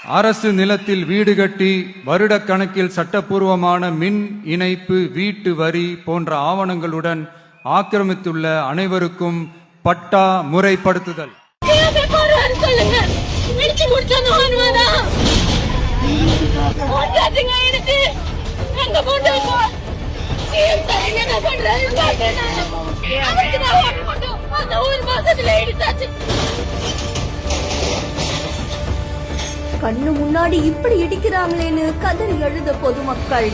அரசு நிலத்தில் வீடு கட்டி வருடக்கணக்கில் சட்டப்பூர்வமான மின் இணைப்பு, வீட்டு வரி போன்ற ஆவணங்களுடன் ஆக்கிரமித்துள்ள அனைவருக்கும் பட்டா முறைப்படுத்துதல். கண்ணு முன்னாடி இப்படி இடிக்கிறாங்களேன்னு கதறி எழுத பொதுமக்கள்.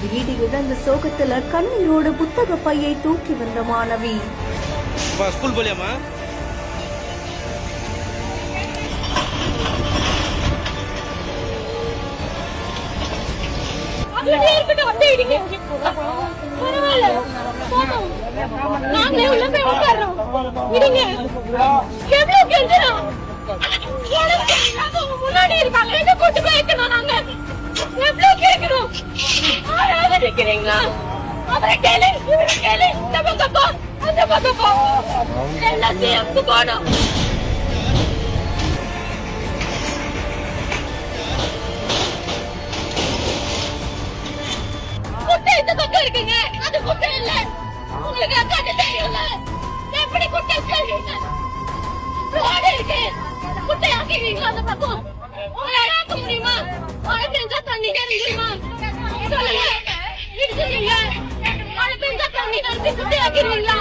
வீடு இழந்த சோகத்துல கண்ணீரோட புத்தக பையை தூக்கி வந்த மாணவி. ஸ்கூல் போலியாமா? முன்னாடி இருக்காங்க, என்ன கூட்டு போயிருக்கணும். நாங்க எவ்வளவு கேட்கிறோம், இருக்கிறீங்களா? அவரை கேளு, கேளு, இந்த பக்கம் போ, அந்த பக்கம் போ, எல்லாம் சேர்ந்து போனோம். குட்டை இந்த பக்கம் இருக்குங்க, அது குட்டை இல்ல. உங்களுக்கு அக்காட்டு தெரியும்ல, எப்படி குட்டை சொல்றீங்க? ரோடு இருக்கு, குட்டை ஆக்கிடுவீங்களா அந்த பக்கம்? உங்களால ஆக்க முடியுமா? மழை பெஞ்சா தண்ணி தெரியுமா? சொல்லுங்க, இடிச்சிருக்கீங்க, மழை பெஞ்சா தண்ணி நிறுத்தி குட்டை ஆக்கிடுவீங்களா?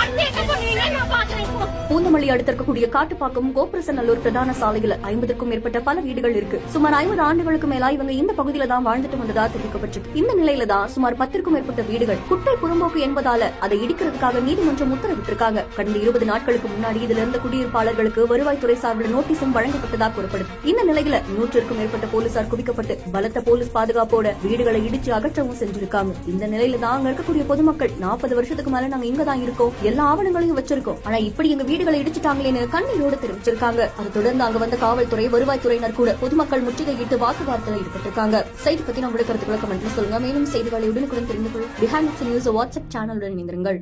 அடுத்து என்ன பண்ணுவீங்க நான் பாக்குறேன். பூந்தமல்லி அடுத்து இருக்கக்கூடிய காட்டுப்பாக்கம் கோபுரசநல்லூர் பிரதான சாலையில 50க்கும் மேற்பட்ட பல வீடுகள் இருக்கு. சுமார் 50 ஆண்டுகளுக்கு மேலா இவங்க இந்த பகுதியில தான் வாழ்ந்துட்டு வந்ததா தெரிவிக்கப்பட்டிருக்கு. இந்த நிலையில தான் சுமார் 10க்கும் மேற்பட்ட வீடுகள் குட்டை புறம்போக்கு என்பதால அதை இடிக்கிறதுக்காக நீதிமன்றம் உத்தரவிட்டிருக்காங்க. கடந்த 20 நாட்களுக்கு முன்னாடி இதுல இருந்த குடியிருப்பாளர்களுக்கு வருவாய்த்துறை சார்பில் நோட்டீஸும் வழங்கப்பட்டதா கூறப்படுது. இந்த நிலையில 100க்கும் மேற்பட்ட போலீசார் குவிக்கப்பட்டு பலத்த போலீஸ் பாதுகாப்போட வீடுகளை இடிச்சு அகற்றவும் செஞ்சிருக்காங்க. இந்த நிலையில தான் அங்க இருக்கக்கூடிய பொதுமக்கள் 40 வருஷத்துக்கு மேல நாங்க இங்க தான் இருக்கோம், எல்லா ஆவணங்களையும் வச்சிருக்கோம், ஆனா இப்படி எங்க வீடுகளை இடிச்சிட்டாங்களேன்னு கண்ணீரோடு தெரிவிச்சிருக்காங்க. அதை தொடர்ந்து அங்க வந்த காவல்துறை, வருவாய்த்துறையினர் கூட பொதுமக்கள் முற்றுகையிட்டு வாக்குவாதத்தில் ஈடுபட்டிருக்காங்க. செய்தி பத்தி நம்மளுடைய கருத்துக்களை கமெண்ட்ல சொல்லுங்க. மேலும் செய்திகளை உடனுக்குடன் தெரிந்து கொள்ள பிஹைண்ட் நியூஸ் வாட்ஸ்அப் சேனலுடன் இணைந்திருங்கள்.